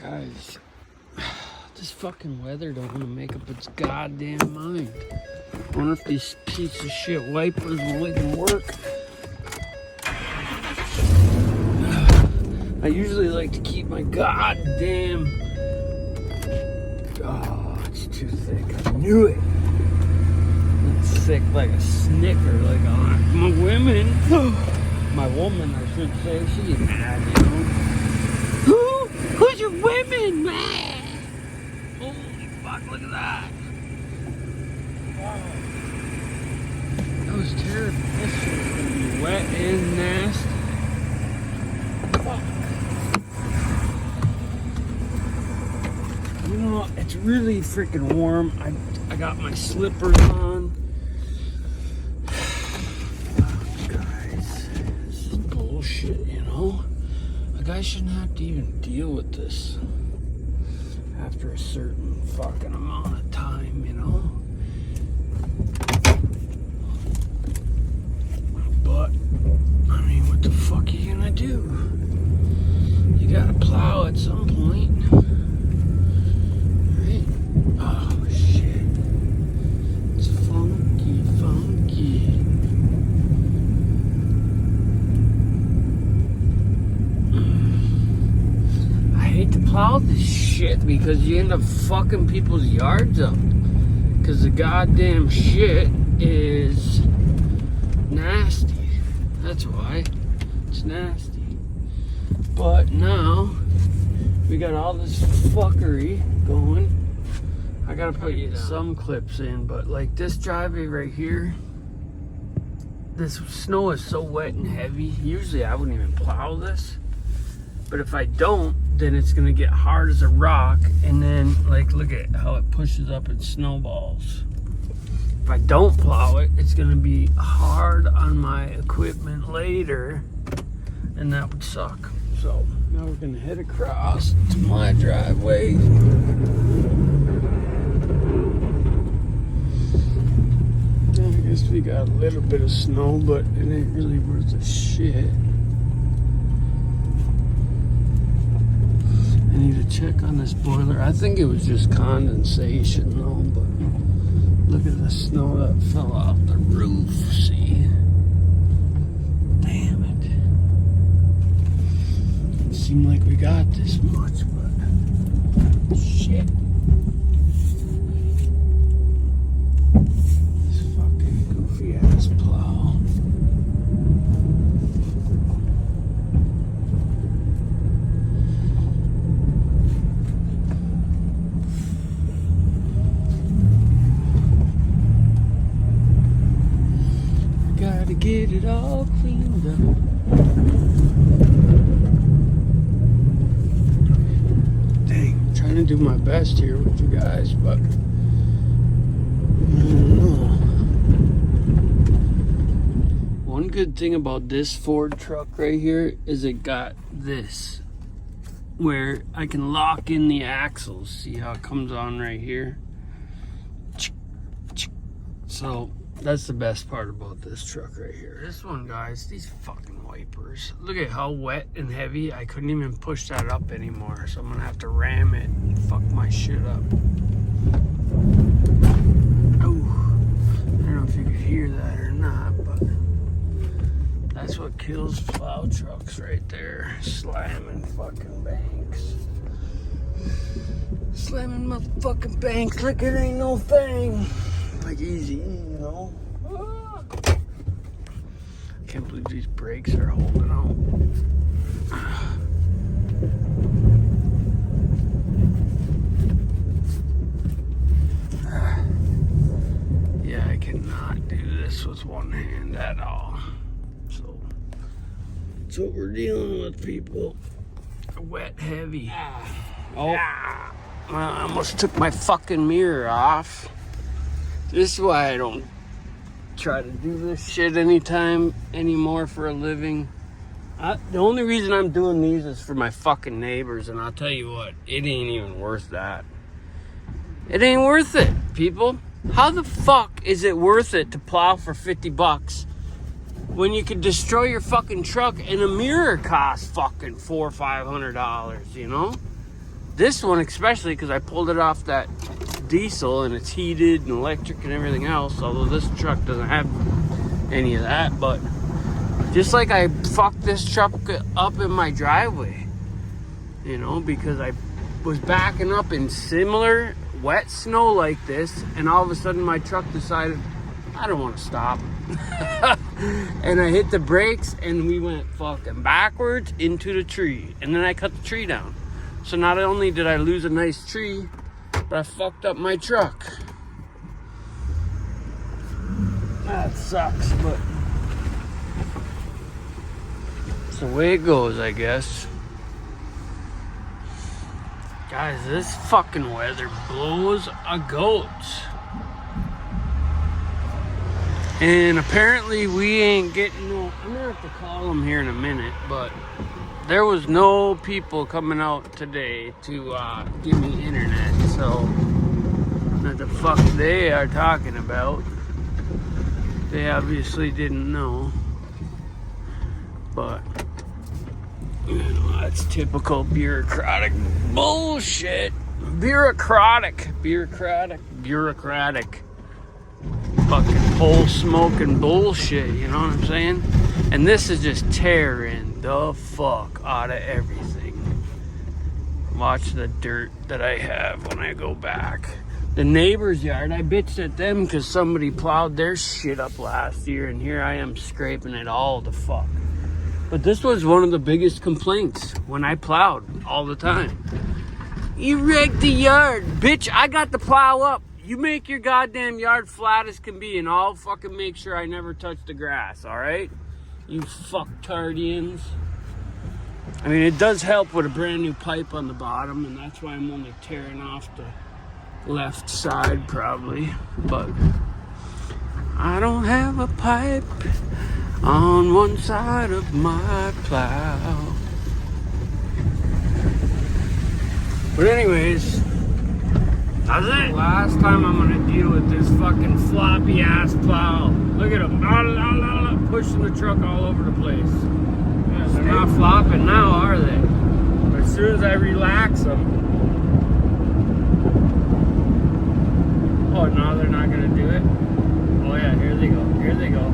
Guys, this fucking weather don't want to make up its goddamn mind. I wonder if these piece of shit wipers will even work. I usually like to keep my goddamn... Oh, it's too thick. I knew it. It's thick like a snicker, like my women. My woman, I should say, she's mad, you know. Who's your women, man? Holy fuck, look at that. Wow. That was terrible. This shit is gonna be wet and nasty. Fuck. You know, it's really freaking warm. I got my slippers on. Guys, this is bullshit, you know? A guy shouldn't have to even deal with this after a certain fucking amount of time, you know? But, I mean, what the fuck are you gonna do? You gotta plow at some point. Right? Oh, shit. It's funky, funky. I hate to plow this shit because you end up fucking people's yards up. Because the goddamn shit is nasty. That's why. It's nasty. But now, we got all this fuckery going. I gotta put some clips in, but like this driveway right here, this snow is so wet and heavy. Usually I wouldn't even plow this. But if I don't, then it's gonna get hard as a rock, and then like look at how it pushes up and snowballs. If I don't plow it, it's gonna be hard on my equipment later, and that would suck. So now we're gonna head across to my driveway. Yeah, I guess we got a little bit of snow, but it ain't really worth a shit. I need to check on this boiler. I think it was just condensation though, but look at the snow that fell off the roof, see? Damn it. It seemed like we got this much, but shit. This fucking goofy ass plow. Gotta get it all cleaned up. Dang, I'm trying to do my best here with you guys, but I don't know. One good thing about this Ford truck right here is it got this, where I can lock in the axles. See how it comes on right here? So that's the best part about this truck right here. This one, guys, these fucking wipers. Look at how wet and heavy. I couldn't even push that up anymore. So I'm gonna have to ram it and fuck my shit up. Oh, I don't know if you could hear that or not, but that's what kills plow trucks right there. Slamming fucking banks. Slamming motherfucking banks like it ain't no thing. Like easy, you know. I can't believe these brakes are holding out. Yeah, I cannot do this with one hand at all. So that's what we're dealing with, people. Wet, heavy. Oh, I almost took my fucking mirror off. This is why I don't try to do this shit anymore for a living. The only reason I'm doing these is for my fucking neighbors, and I'll tell you what, it ain't even worth that. It ain't worth it, people. How the fuck is it worth it to plow for $50 when you could destroy your fucking truck and a mirror costs fucking $400 or $500, you know? This one especially, because I pulled it off that diesel and it's heated and electric and everything else, although this truck doesn't have any of that. But just like I fucked this truck up in my driveway, you know, because I was backing up in similar wet snow like this, and all of a sudden my truck decided I don't want to stop. And I hit the brakes and we went fucking backwards into the tree, and then I cut the tree down. So not only did I lose a nice tree, but I fucked up my truck. That sucks, but it's the way it goes, I guess. Guys, this fucking weather blows a goat. And apparently we ain't getting no, I'm gonna have to call them here in a minute, but there was no people coming out today to give me internet, so what the fuck they are talking about, they obviously didn't know. But you know, that's typical bureaucratic bullshit. Bureaucratic fucking pole smoking bullshit, you know what I'm saying? And this is just tearing the fuck out of everything. Watch the dirt that I have when I go back. The neighbor's yard, I bitched at them because somebody plowed their shit up last year, and here I am scraping it all the fuck. But this was one of the biggest complaints when I plowed all the time. You wrecked the yard, bitch. I got the plow up. You make your goddamn yard flat as can be, and I'll fucking make sure I never touch the grass, alright? You fucktardians. I mean, it does help with a brand new pipe on the bottom, and that's why I'm only tearing off the left side, probably. But I don't have a pipe on one side of my plow. But anyways, that's it. Last time I'm gonna deal with this fucking floppy ass plow. Look at him, pushing the truck all over the place. Yeah, they're not flopping now, are they? But as soon as I relax them, oh, now they're not gonna do it. Oh yeah, here they go. Here they go.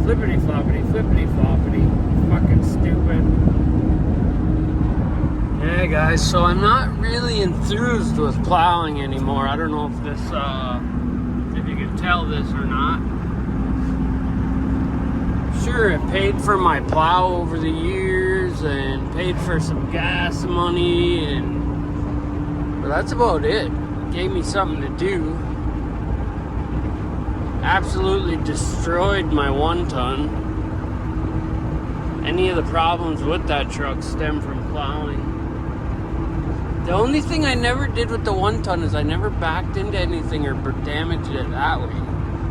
Flippity floppity, flippity floppity. Fucking stupid. Yeah, guys, so I'm not really enthused with plowing anymore. I don't know if this, if you can tell this or not. Sure, it paid for my plow over the years and paid for some gas money, but that's about it. It gave me something to do. Absolutely destroyed my 1-ton. Any of the problems with that truck stem from plowing. The only thing I never did with the 1-ton is I never backed into anything or damaged it that way,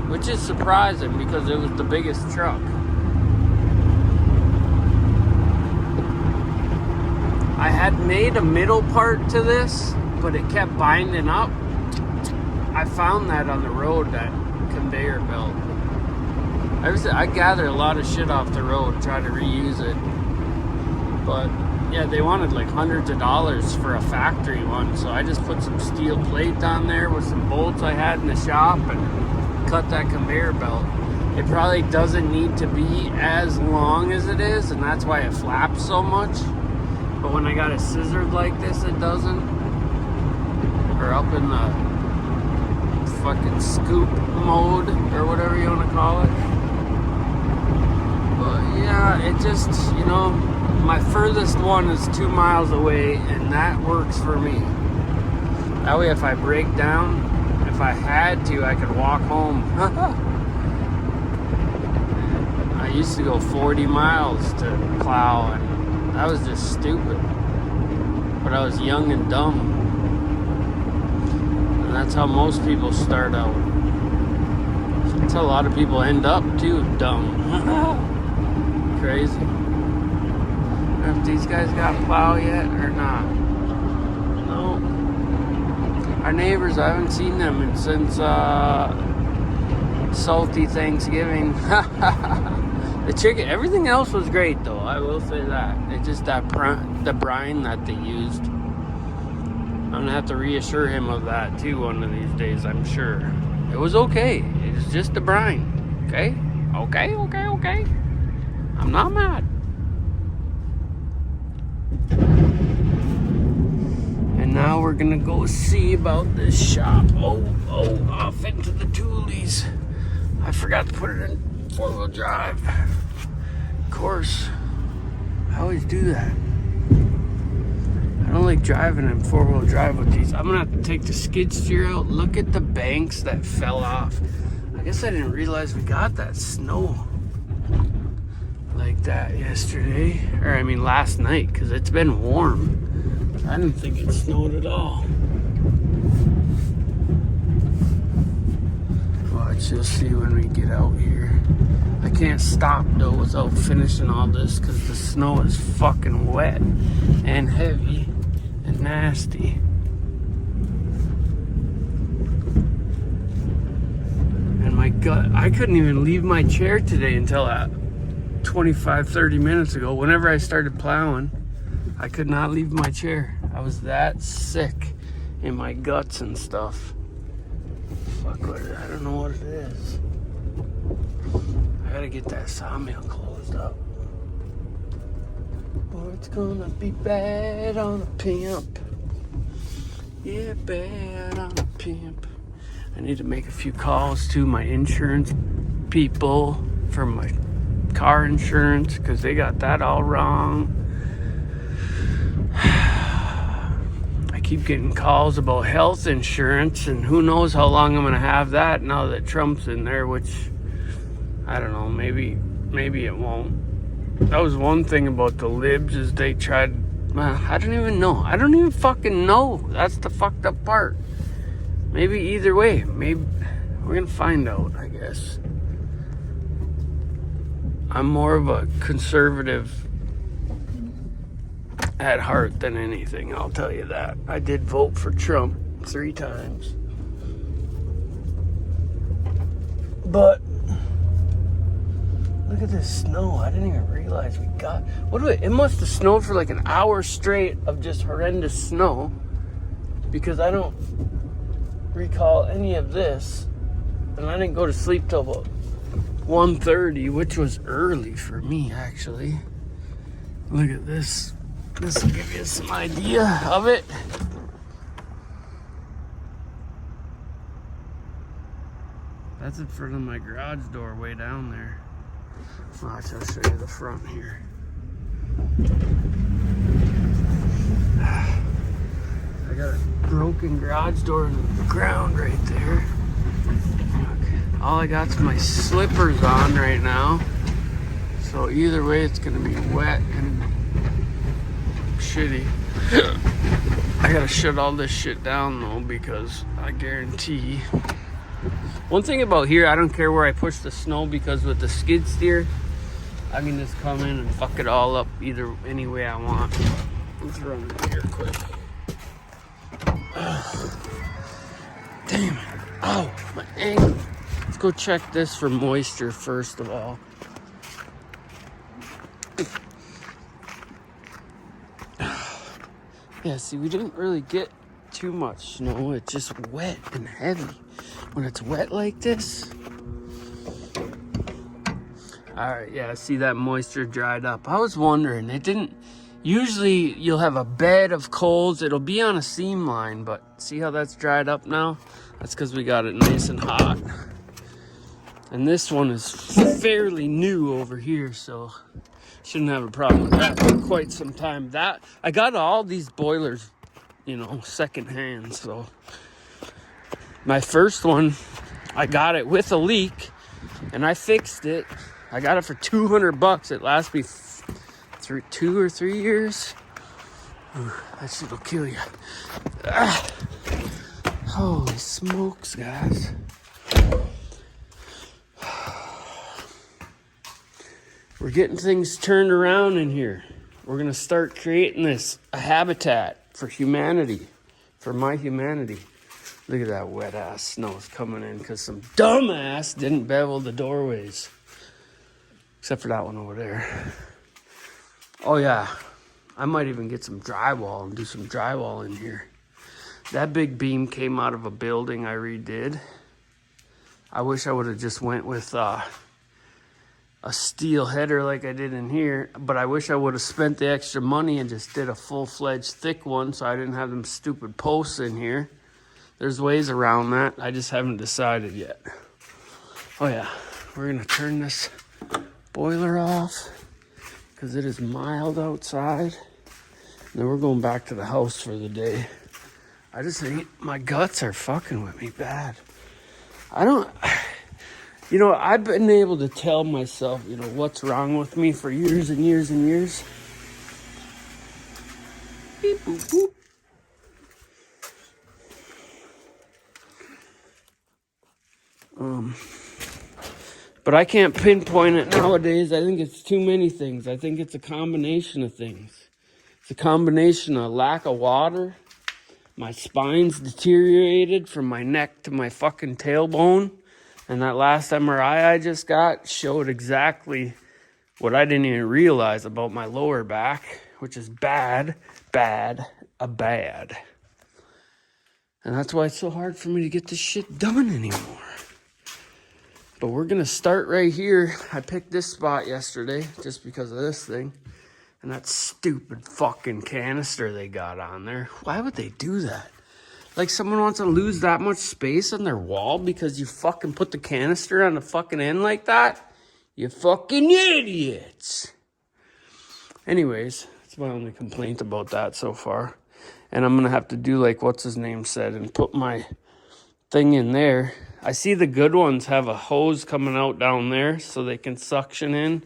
which is surprising because it was the biggest truck. I had made a middle part to this, but it kept binding up. I found that on the road, that conveyor belt. I gather a lot of shit off the road, try to reuse it, but yeah, they wanted like hundreds of dollars for a factory one, so I just put some steel plate on there with some bolts I had in the shop and cut that conveyor belt. It probably doesn't need to be as long as it is, and that's why it flaps so much. But when I got it scissored like this, it doesn't. Or up in the fucking scoop mode, or whatever you want to call it. But yeah, it just, you know, my furthest one is 2 miles away, and that works for me. That way if I break down, if I had to, I could walk home. I used to go 40 miles to plow, and that was just stupid. But I was young and dumb. And that's how most people start out. That's how a lot of people end up too, dumb. Crazy. If these guys got plow yet or not. No. Our neighbors, I haven't seen them since salty Thanksgiving. The chicken, everything else was great though, I will say that. It's just that the brine that they used. gonna have to reassure him of that too one of these days, I'm sure. It was okay. It's just a brine. Okay? Okay. I'm not mad. And now we're gonna go see about this shop. Off into the toolies. I forgot to put it in 4-wheel drive. Of course. I always do that. I don't like driving in 4-wheel drive with these. I'm gonna have to take the skid steer out. Look at the banks that fell off. I guess I didn't realize we got that snow like that yesterday. Or I mean last night, because it's been warm. I didn't think it snowed at all. Watch, you'll see when we get out here. I can't stop though without finishing all this because the snow is fucking wet and heavy and nasty. And my gut, I couldn't even leave my chair today until 25-30 minutes ago. Whenever I started plowing, I could not leave my chair. I was that sick in my guts and stuff. Fuck, I don't know what it is. I gotta get that sawmill closed up. Or it's gonna be bad on a pimp. Yeah, bad on a pimp. I need to make a few calls to my insurance people for my car insurance because they got that all wrong. I keep getting calls about health insurance, and who knows how long I'm gonna have that now that Trump's in there, which I don't know, maybe it won't. That was one thing about the libs is they tried, I don't even know. I don't even fucking know. That's the fucked up part. Maybe either way. Maybe we're gonna find out, I guess. I'm more of a conservative at heart than anything, I'll tell you that. I did vote for Trump 3 times. But look at this snow. I didn't even realize we got... It must have snowed for like an hour straight of just horrendous snow. Because I don't recall any of this. And I didn't go to sleep till about 1:30, which was early for me, actually. Look at this. This will give you some idea of it. That's in front of my garage door way down there. Watch, I'll show you the front here. I got a broken garage door in the ground right there. All I got's my slippers on right now. So either way, it's gonna be wet and shitty. I gotta shut all this shit down though, because I guarantee. One thing about here, I don't care where I push the snow, because with the skid steer, I can just come in and fuck it all up any way I want. Let's run it here quick. Damn it. Ow, my ankle. Let's go check this for moisture first of all. Yeah, see, we didn't really get too much snow. It's just wet and heavy. When it's wet like this. Alright, yeah, see that moisture dried up. I was wondering, it didn't... Usually you'll have a bed of coals. It'll be on a seam line, but see how that's dried up now? That's because we got it nice and hot. And this one is fairly new over here, so shouldn't have a problem with that for quite some time. I got all these boilers, secondhand, so... My first one, I got it with a leak, and I fixed it. I got it for $200. It lasts me through 2 or 3 years. Ooh, that shit will kill you. Ah. Holy smokes, guys. We're getting things turned around in here. We're going to start creating a habitat for humanity, for my humanity. Look at that wet ass snow's coming in because some dumbass didn't bevel the doorways. Except for that one over there. Oh yeah, I might even get some drywall and do some drywall in here. That big beam came out of a building I redid. I wish I would have just went with a steel header like I did in here, but I wish I would have spent the extra money and just did a full-fledged thick one so I didn't have them stupid posts in here. There's ways around that. I just haven't decided yet. Oh yeah, we're gonna turn this boiler off because it is mild outside. And then we're going back to the house for the day. I just think my guts are fucking with me bad. You know, I've been able to tell myself, you know, what's wrong with me for years and years and years. Beep, boop, boop. But I can't pinpoint it nowadays. I think it's too many things. I think it's a combination of things. It's a combination of lack of water. My spine's deteriorated from my neck to my fucking tailbone. And that last MRI I just got showed exactly what I didn't even realize about my lower back, which is bad. And that's why it's so hard for me to get this shit done anymore. But we're going to start right here. I picked this spot yesterday just because of this thing. And that stupid fucking canister they got on there. Why would they do that? Like someone wants to lose that much space on their wall because you fucking put the canister on the fucking end like that? You fucking idiots. Anyways, that's my only complaint about that so far. And I'm going to have to do like what's his name said and put my thing in there. I see the good ones have a hose coming out down there so they can suction in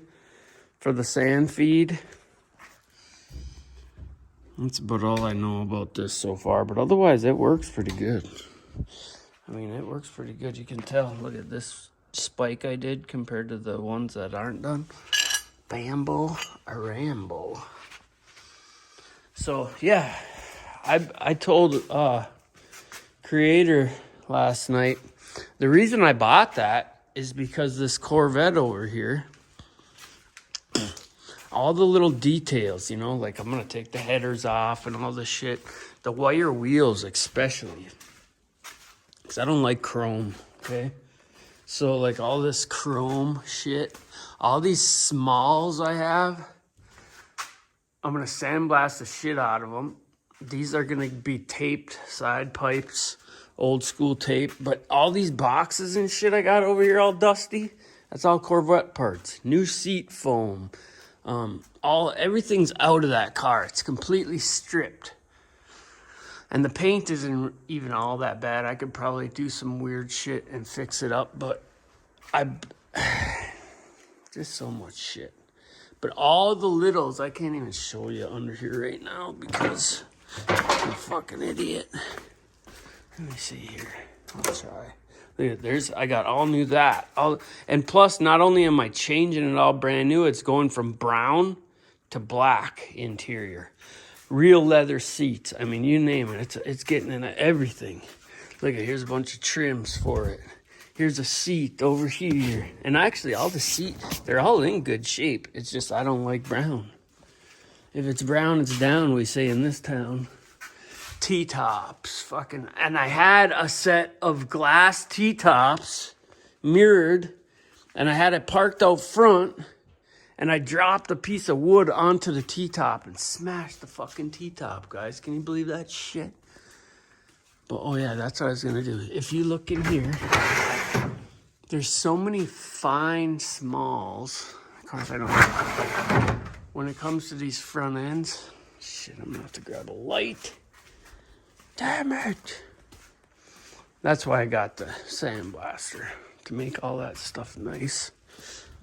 for the sand feed. That's about all I know about this so far, but otherwise it works pretty good. I mean, it works pretty good. You can tell. Look at this spike I did compared to the ones that aren't done. Bambo a Rambo. So, yeah, I told Creator last night, the reason I bought that is because this Corvette over here, all the little details, you know, like I'm going to take the headers off and all this shit. The wire wheels especially. Because I don't like chrome, okay? So, like, all this chrome shit, all these smalls I have, I'm going to sandblast the shit out of them. These are going to be taped side pipes, old school tape. But all these boxes and shit I got over here all dusty, that's all Corvette parts. New seat foam. Everything's out of that car. It's completely stripped. And the paint isn't even all that bad. I could probably do some weird shit and fix it up, but just so much shit. But all the littles, I can't even show you under here right now because I'm a fucking idiot. Let me see here. I'll try. Look at, I got all new that. And plus, not only am I changing it all brand new, it's going from brown to black interior. Real leather seats. I mean, you name it. It's getting into everything. Look at, here's a bunch of trims for it. Here's a seat over here. And actually, all the seats, they're all in good shape. It's just I don't like brown. If it's brown, it's down, we say in this town. T-tops, fucking, and I had a set of glass T-tops, mirrored, and I had it parked out front, and I dropped a piece of wood onto the T-top and smashed the fucking T-top, guys. Can you believe that shit? But, oh yeah, that's what I was gonna do. If you look in here, there's so many fine smalls. Of course, I don't know. When it comes to these front ends, shit, I'm gonna have to grab a light. Damn it. That's why I got the sandblaster, to make all that stuff nice.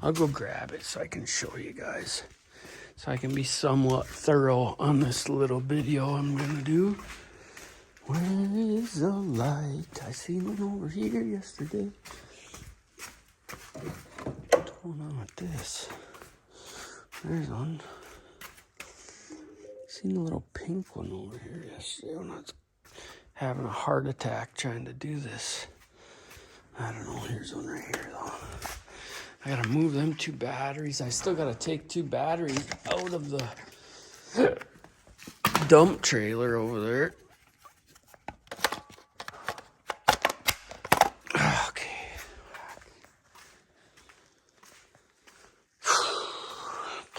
I'll go grab it so I can show you guys. So I can be somewhat thorough on this little video I'm gonna do. Where is the light? I seen one over here yesterday. What's going on with this? There's one. Seen a little pink one over here yesterday when I was having a heart attack trying to do this. I don't know. Here's one right here, though. I gotta move them 2 batteries. I still gotta take 2 batteries out of the dump trailer over there.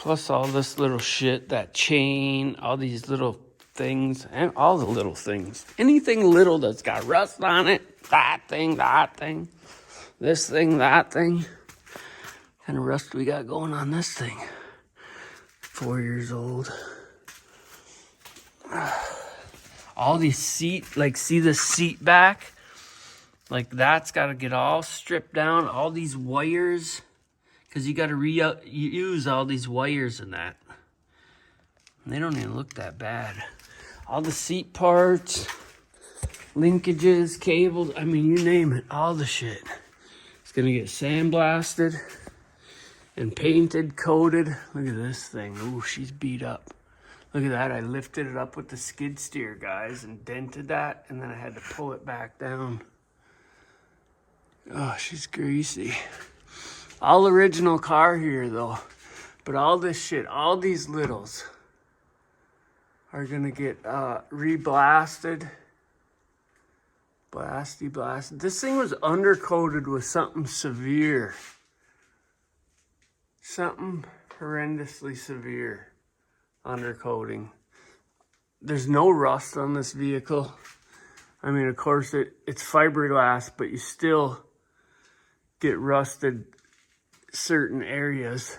Plus all this little shit, that chain, all these little things, and all the little things. Anything little that's got rust on it, that thing, this thing, that thing. What kind of rust we got going on this thing? 4 years old. All these seat, like see the seat back? Like that's got to get all stripped down. All these wires, because you got to reuse all these wires in that. And they don't even look that bad. All the seat parts, linkages, cables, I mean, you name it, all the shit. It's gonna get sandblasted and painted, coated. Look at this thing. Ooh, she's beat up. Look at that. I lifted it up with the skid steer, guys, and dented that, and then I had to pull it back down. Oh, she's greasy. All original car here, though. But all this shit, all these littles are gonna get re-blasted. Blasted. This thing was undercoated with something severe. Something horrendously severe. Undercoating. There's no rust on this vehicle. I mean, of course, it's fiberglass, but you still get rusted certain areas.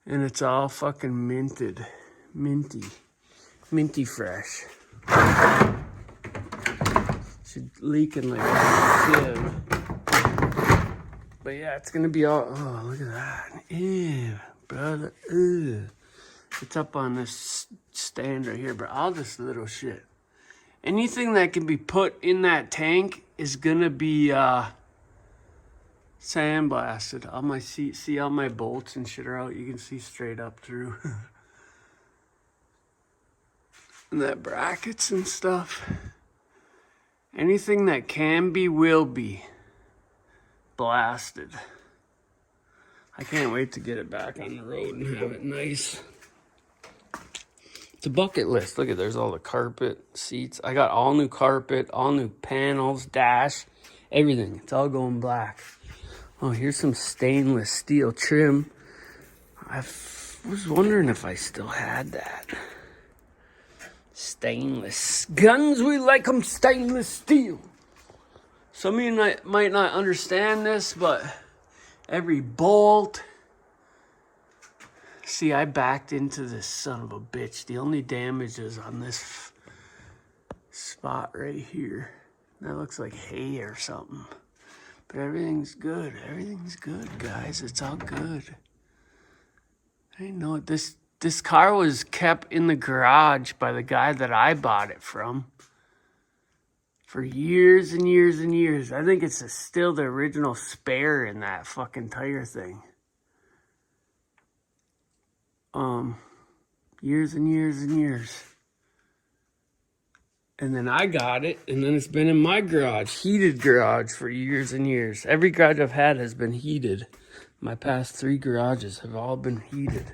And it's all fucking minted. Minty fresh. She's leaking like a sieve. But yeah, it's gonna be all, oh, look at that. Ew, brother, ew. It's up on this stand right here, but all this little shit. Anything that can be put in that tank is gonna be sandblasted. All my seats, see all my bolts and shit are out. You can see straight up through. And that brackets and stuff. Anything that can be will be blasted. I can't wait to get it back on the road and have it nice. It's a bucket list. Look at, there's all the carpet, seats. I got all new carpet, all new panels, dash, everything. It's all going black. Oh, here's some stainless steel trim. I was wondering if I still had that. Stainless. Guns, we like them stainless steel. Some of you might not understand this, but every bolt. See, I backed into this son of a bitch. The only damage is on this spot right here. That looks like hay or something. But everything's good. Everything's good, guys. It's all good. I didn't know it. This car was kept in the garage by the guy that I bought it from for years and years and years. I think it's still the original spare in that fucking tire thing. Years and years and years. And then I got it, and then it's been in my garage, heated garage for years and years. Every garage I've had has been heated. My past 3 garages have all been heated.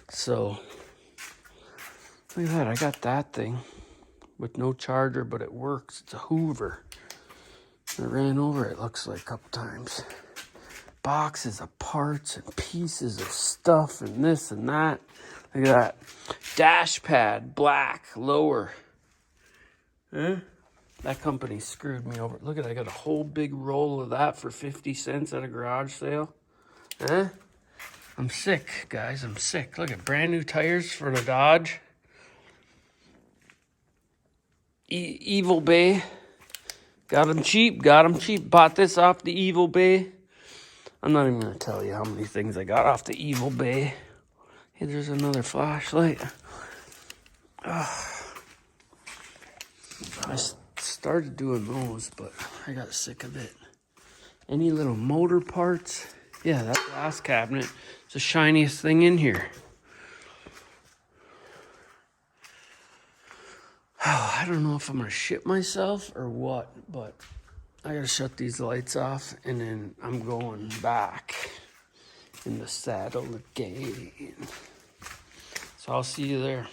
So, look at that, I got that thing with no charger, but it works. It's a Hoover. I ran over it, looks like, a couple times. Boxes of parts and pieces of stuff and this and that. Look at that. Dash pad, black, lower. Huh? That company screwed me over. Look at that, I got a whole big roll of that for 50 cents at a garage sale. Huh? I'm sick, guys. I'm sick. Look at brand new tires for the Dodge. Evil Bay. Got them cheap. Bought this off the Evil Bay. I'm not even going to tell you how many things I got off the Evil Bay. Hey, there's another flashlight. I started doing those, but I got sick of it. Any little motor parts? Yeah, that glass cabinet is the shiniest thing in here. Oh, I don't know if I'm going to shit myself or what, but I got to shut these lights off, and then I'm going back in the saddle again. So I'll see you there.